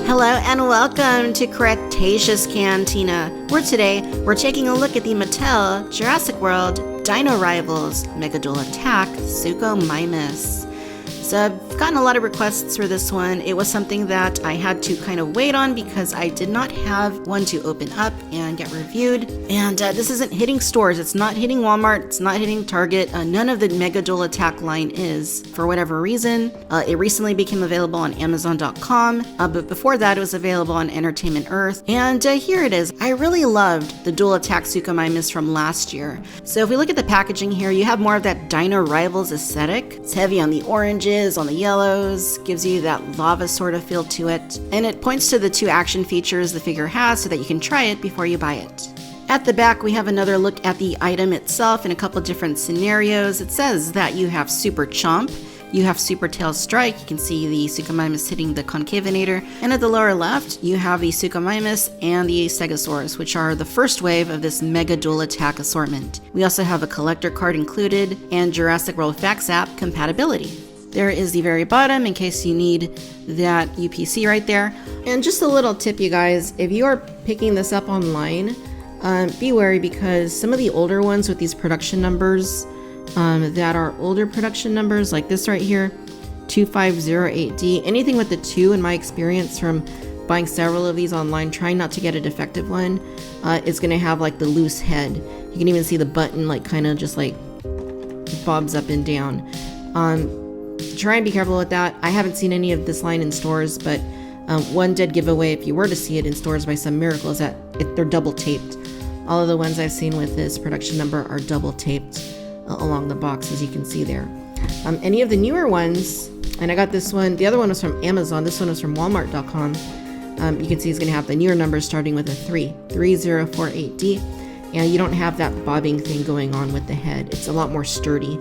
Hello and welcome to Cretaceous Cantina, where today we're taking a look at the Mattel Jurassic World Dino Rivals Megadual Attack Suchomimus. So I've gotten a lot of requests for this one. It was something that I had to kind of wait on because I did not have one to open up and get reviewed. And this isn't hitting stores. It's not hitting Walmart. It's not hitting Target. None of the Megadual Attack line is, for whatever reason. It recently became available on Amazon.com, but before that it was available on Entertainment Earth. And here it is. I really loved the Dual Attack Suchomimus from last year. So if we look at the packaging here, you have more of that Dino Rivals aesthetic. It's heavy on the oranges, on the yellows, gives you that lava sort of feel to it, and it points to the 2 action features the figure has so that you can try it before you buy it. At the back, we have another look at the item itself in a couple different scenarios. It says that you have Super Chomp, you have Super Tail Strike, you can see the Suchomimus hitting the Concavinator, and at the lower left, you have the Suchomimus and the Stegosaurus, which are the first wave of this Mega Dual Attack assortment. We also have a collector card included, and Jurassic World Facts app compatibility. There is the very bottom in case you need that UPC right there. And just a little tip, you guys, if you are picking this up online, be wary because some of the older ones with these production numbers that are older production numbers, like this right here, 2508D, anything with the 2 in my experience from buying several of these online, trying not to get a defective one, is going to have like the loose head. You can even see the button like kind of just like bobs up and down. Try and be careful with that. I haven't seen any of this line in stores, but one dead giveaway if you were to see it in stores by some miracle is that they're double taped. All of the ones I've seen with this production number are double taped along the box, as you can see there. Any of the newer ones, and I got this one, the other one was from Amazon, this one was from Walmart.com. You can see it's going to have the newer numbers starting with a 3048D, and you don't have that bobbing thing going on with the head. It's a lot more sturdy.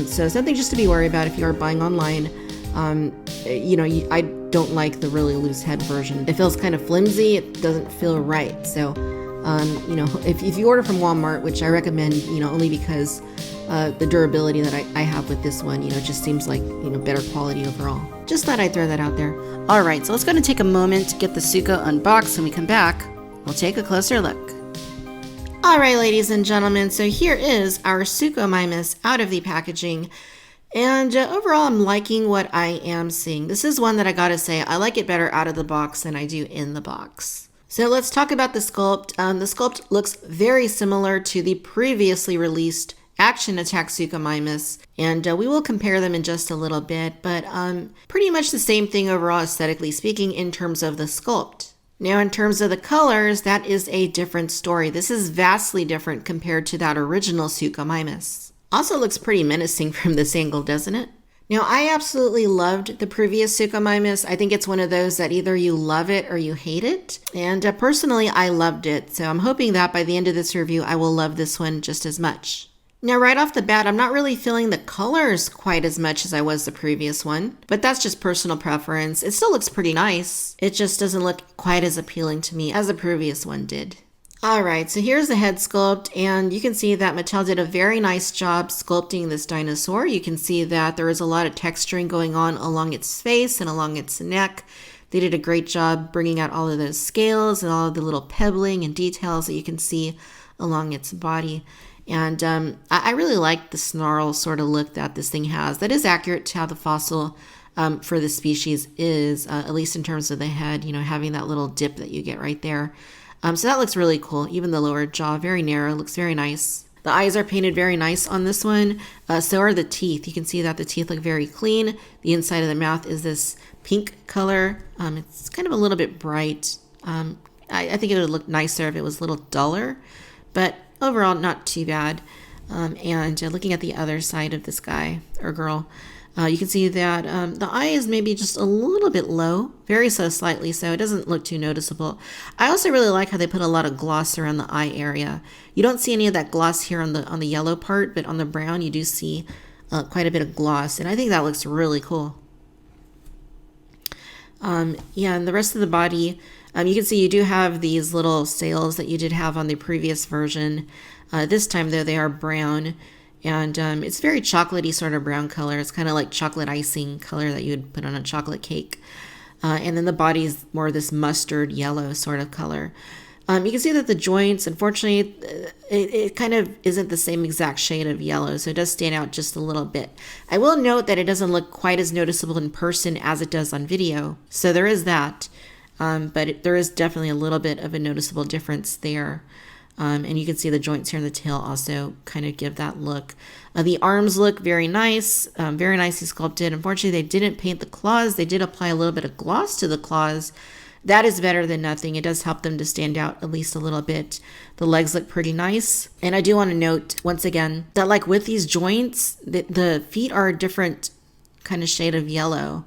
So something just to be worried about if you are buying online. I don't like the really loose head version. It feels kind of flimsy. It doesn't feel right. So, if you order from Walmart, which I recommend, only because the durability that I have with this one, just seems like, better quality overall. Just thought I'd throw that out there. All right, so let's go and take a moment to get the Sucho unboxed. When we come back, we'll take a closer look. Alright, ladies and gentlemen, so here is our Suchomimus out of the packaging, and overall I'm liking what I am seeing. This is one that I gotta say, I like it better out of the box than I do in the box. So let's talk about the sculpt. The sculpt looks very similar to the previously released Action Attack Suchomimus, and we will compare them in just a little bit, but pretty much the same thing overall aesthetically speaking in terms of the sculpt. Now, in terms of the colors, that is a different story. This is vastly different compared to that original Suchomimus. Also looks pretty menacing from this angle, doesn't it? Now, I absolutely loved the previous Suchomimus. I think it's one of those that either you love it or you hate it. And personally, I loved it. So I'm hoping that by the end of this review, I will love this one just as much. Now, right off the bat, I'm not really feeling the colors quite as much as I was the previous one, but that's just personal preference. It still looks pretty nice. It just doesn't look quite as appealing to me as the previous one did. All right, so here's the head sculpt, and you can see that Mattel did a very nice job sculpting this dinosaur. You can see that there is a lot of texturing going on along its face and along its neck. They did a great job bringing out all of those scales and all of the little pebbling and details that you can see along its body. And I really like the snarl sort of look that this thing has. That is accurate to how the fossil for the species is, at least in terms of the head, having that little dip that you get right there. So that looks really cool. Even the lower jaw, very narrow, looks very nice. The eyes are painted very nice on this one. So are the teeth. You can see that the teeth look very clean. The inside of the mouth is this pink color. It's kind of a little bit bright. I think it would look nicer if it was a little duller, but overall, not too bad. And looking at the other side of this guy or girl, you can see that the eye is maybe just a little bit low, very so slightly, so it doesn't look too noticeable. I also really like how they put a lot of gloss around the eye area. You don't see any of that gloss here on the yellow part, but on the brown you do see quite a bit of gloss, and I think that looks really cool. Yeah, and the rest of the body, you can see you do have these little sails that you did have on the previous version. This time, though, they are brown. And it's very chocolatey sort of brown color. It's kind of like chocolate icing color that you would put on a chocolate cake. And then the body is more this mustard yellow sort of color. You can see that the joints, unfortunately, it kind of isn't the same exact shade of yellow, so it does stand out just a little bit. I will note that it doesn't look quite as noticeable in person as it does on video, so there is that. But there is definitely a little bit of a noticeable difference there. And you can see the joints here in the tail also kind of give that look. The arms look very nice, very nicely sculpted. Unfortunately, they didn't paint the claws. They did apply a little bit of gloss to the claws. That is better than nothing. It does help them to stand out at least a little bit. The legs look pretty nice. And I do want to note, once again, that like with these joints, the feet are a different kind of shade of yellow,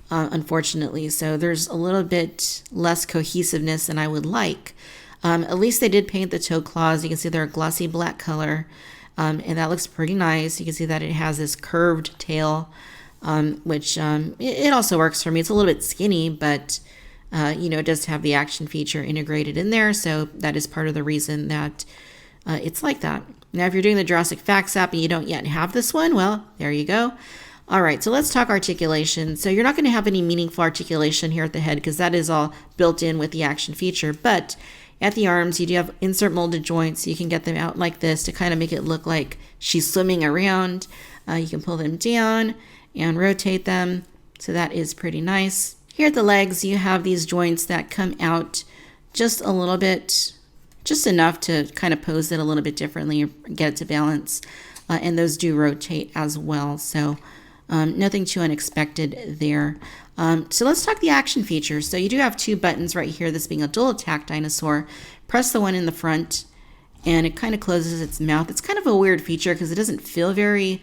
unfortunately. So there's a little bit less cohesiveness than I would like. At least they did paint the toe claws. You can see they're a glossy black color. And that looks pretty nice. You can see that it has this curved tail, which it also works for me. It's a little bit skinny, but it does have the action feature integrated in there. So that is part of the reason that it's like that. Now, if you're doing the Jurassic Facts app and you don't yet have this one, well, there you go. All right, so let's talk articulation. So you're not going to have any meaningful articulation here at the head because that is all built in with the action feature. But at the arms, you do have insert molded joints. You can get them out like this to kind of make it look like she's swimming around. You can pull them down and rotate them. So that is pretty nice. Here at the legs, you have these joints that come out just a little bit, just enough to kind of pose it a little bit differently or get it to balance. And those do rotate as well. So nothing too unexpected there. So let's talk the action features. So you do have two buttons right here, this being a dual attack dinosaur. Press the one in the front and it kind of closes its mouth. It's kind of a weird feature because it doesn't feel very,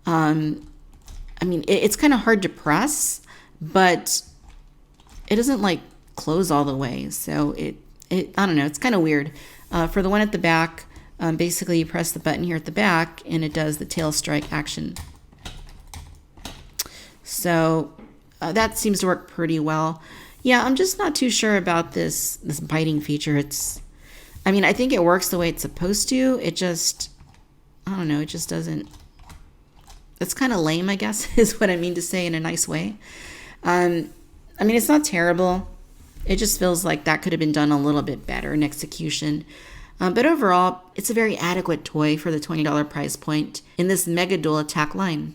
it's kind of hard to press, but it doesn't like close all the way. So I don't know, it's kind of weird. For the one at the back, basically you press the button here at the back and it does the tail strike action. So that seems to work pretty well. Yeah, I'm just not too sure about this biting feature. I think it works the way it's supposed to. It just, I don't know, it just doesn't. It's kind of lame, I guess, is what I mean to say in a nice way. It's not terrible. It just feels like that could have been done a little bit better in execution. But overall, it's a very adequate toy for the $20 price point in this Mega Dual Attack line.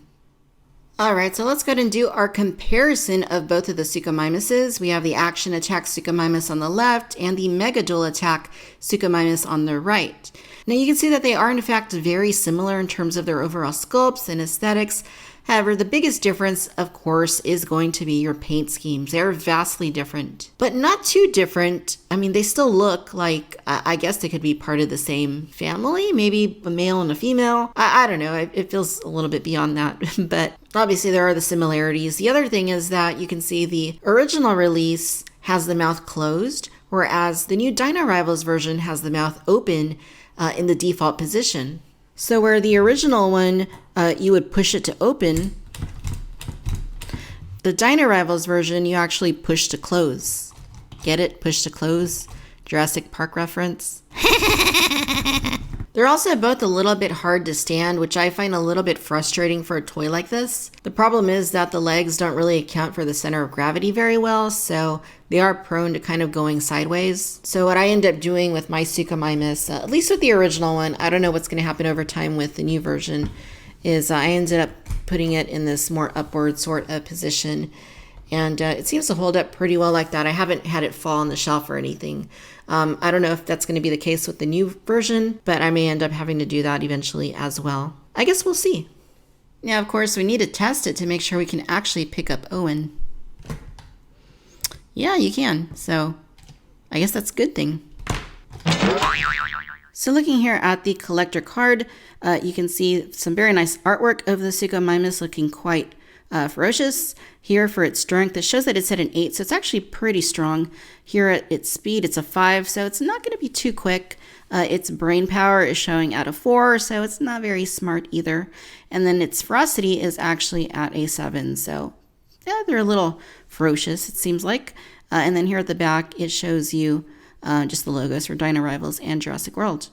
All right, so let's go ahead and do our comparison of both of the Suchomimuses. We have the Action Attack Suchomimus on the left and the Mega Dual Attack Suchomimus on the right. Now you can see that they are in fact very similar in terms of their overall sculpts and aesthetics. However, the biggest difference, of course, is going to be your paint schemes. They're vastly different, but not too different. They still look like, I guess they could be part of the same family, maybe a male and a female. I don't know. It feels a little bit beyond that, but obviously there are the similarities. The other thing is that you can see the original release has the mouth closed, whereas the new Dino Rivals version has the mouth open in the default position. So where the original one, you would push it to open, the Dino Rivals version, you actually push to close. Get it? Push to close? Jurassic Park reference. They're also both a little bit hard to stand, which I find a little bit frustrating for a toy like this. The problem is that the legs don't really account for the center of gravity very well, so they are prone to kind of going sideways. So what I end up doing with my Suchomimus, at least with the original one, I don't know what's going to happen over time with the new version, is I ended up putting it in this more upward sort of position. And it seems to hold up pretty well like that. I haven't had it fall on the shelf or anything. I don't know if that's going to be the case with the new version, but I may end up having to do that eventually as well. I guess we'll see. Now, of course, we need to test it to make sure we can actually pick up Owen. Yeah, you can. So I guess that's a good thing. So looking here at the collector card, you can see some very nice artwork of the Suchomimus looking quite ferocious. Here for its strength, it shows that it's at an 8, so it's actually pretty strong. Here at its speed, it's a 5, so it's not going to be too quick. Its brain power is showing at a 4, so it's not very smart either. And then its ferocity is actually at a 7, so yeah, they're a little ferocious, it seems like. And then here at the back, it shows you just the logos for Dino Rivals and Jurassic World.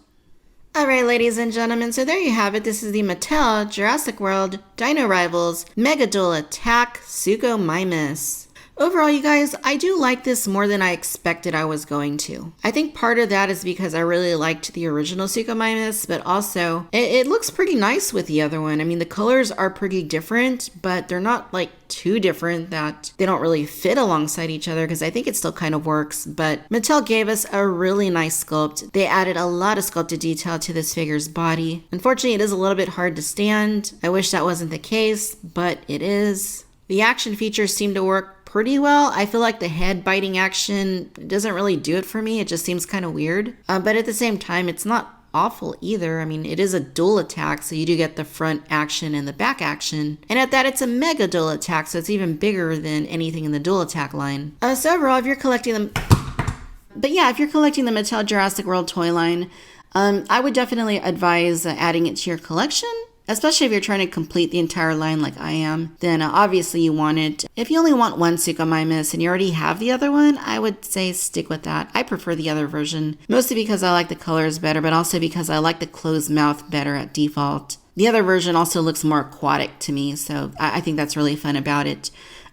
Alright, ladies and gentlemen, so there you have it. This is the Mattel Jurassic World Dino Rivals Megaduel Attack Suchomimus. Overall, you guys, I do like this more than I expected I was going to. I think part of that is because I really liked the original Suchomimus, but also it looks pretty nice with the other one. I mean, the colors are pretty different, but they're not like too different that they don't really fit alongside each other, because I think it still kind of works. But Mattel gave us a really nice sculpt. They added a lot of sculpted detail to this figure's body. Unfortunately, it is a little bit hard to stand. I wish that wasn't the case, but it is. The action features seem to work pretty well. I feel like the head biting action doesn't really do it for me. It just seems kind of weird. But at the same time, it's not awful either. I mean, it is a dual attack, so you do get the front action and the back action. And at that, it's a mega dual attack, so it's even bigger than anything in the dual attack line. So overall, if you're collecting them... But yeah, if you're collecting the Mattel Jurassic World toy line, I would definitely advise adding it to your collection. Especially if you're trying to complete the entire line like I am, then obviously you want it. If you only want one Suchomimus and you already have the other one, I would say stick with that. I prefer the other version, mostly because I like the colors better, but also because I like the closed mouth better at default. The other version also looks more aquatic to me, so I think that's really fun about it.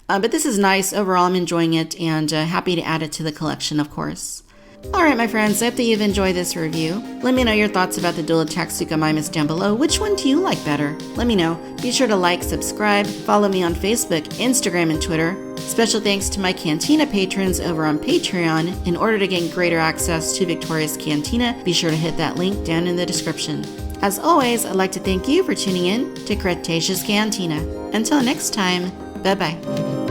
But this is nice. Overall, I'm enjoying it and happy to add it to the collection, of course. Alright, my friends, I hope that you've enjoyed this review. Let me know your thoughts about the dual attack Suchomimus down below. Which one do you like better? Let me know. Be sure to like, subscribe, follow me on Facebook, Instagram, and Twitter. Special thanks to my Cantina patrons over on Patreon. In order to gain greater access to Victoria's Cantina, be sure to hit that link down in the description. As always, I'd like to thank you for tuning in to Cretaceous Cantina. Until next time, bye-bye.